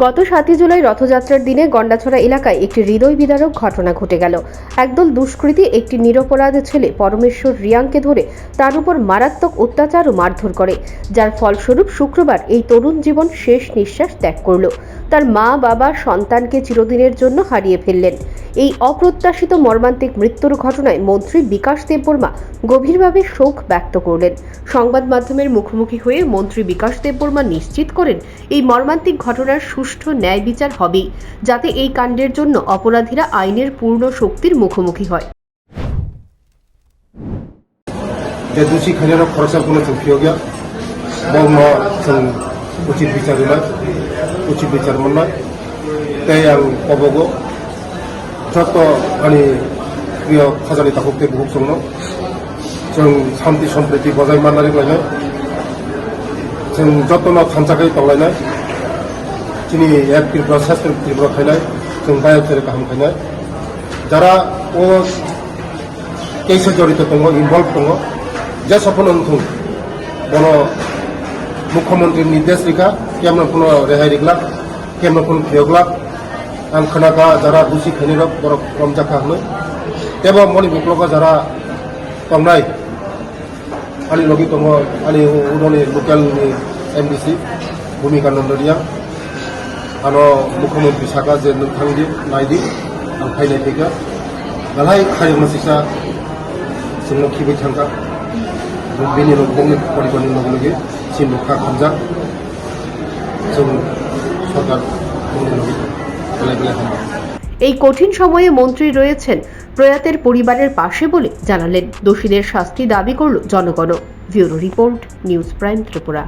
গত 7 জুলাই রথযাত্রার দিনে গন্ডাছড়া এলাকায় একটি হৃদয় বিদারক ঘটনা ঘটে গেল। একদল দুষ্কৃতী একটি নিরপরাধ ছেলে পরমেশ্বর রিয়াংকে ধরে তার উপর মারাত্মক অত্যাচার ও মারধর করে, যার ফলস্বরূপ শুক্রবার এই তরুণ জীবন শেষ নিঃশ্বাস ত্যাগ করল। তার মা বাবা সন্তানকে চিরদিনের জন্য হারিয়ে ফেললেন। এই অপ্রত্যাশিত মর্মান্তিক মৃত্যুর ঘটনায় মন্ত্রী বিকাশ দেববর্মা গভীরভাবে শোক ব্যক্ত করলেন। সংবাদ মাধ্যমের মুখোমুখি হয়ে মন্ত্রী বিকাশ দেববর্মা নিশ্চিত করেন, এই মর্মান্তিক ঘটনার সুষ্ঠু ন্যায় বিচার হবে, যাতে এই কাণ্ডের জন্য অপরাধীরা আইনের পূর্ণ শক্তির মুখোমুখি হয়। दोषी खनियानो फरायसाफोरनो जों फियोगिया बावनो जों उचित बिचार होनाय उचित बिचार मोननाय ताई आं अबगो जत आंनि प्रिय खाजानि थाखोखौ बुहुम संनो जों शान्ति सम्प्रीति बजाय माननानै लायनाय जों जतन थानसाखै दंलायनाय जोंनि एक त्रिपुरा शास्त्र त्रिपुरा खायनाय जों बाय'चेर गाहाम खायनाय যারা ও केसে जड़ित दङ इनभल्व दङ যে সফল অন্থুং বন মুখ্যমন্ত্রীর নির্দেশ রেখা কেমন কোনো রেহাই রেখলা কেমন কোনো ফিয়গলা আं खोनागा যারা দুষি খানিরক বড় রমজাখা হনো এবং মনি বুকলকা যারা তংনাই আনি লগি দङ আনি উদনি লোকালनि एमडीसी भूमिका नन्दरिया आरो मुख्यमंत्री साखा जे नोंथांदि नायदि आं फायनाय फैगा नालाय खारिमो सिसा जोंनो खिबाय थांगा बेनि न'खरनि परिबारनि लगे लगे सिम रखा खामजा जों सरकार এই কঠিন সময়ে মন্ত্রী রয়েছেন প্রয়াতের পরিবারের পাশে বলে জানালেন। দোষীদের শাস্তি দাবি করল জনগণ। Bureau report, news prime Tripura.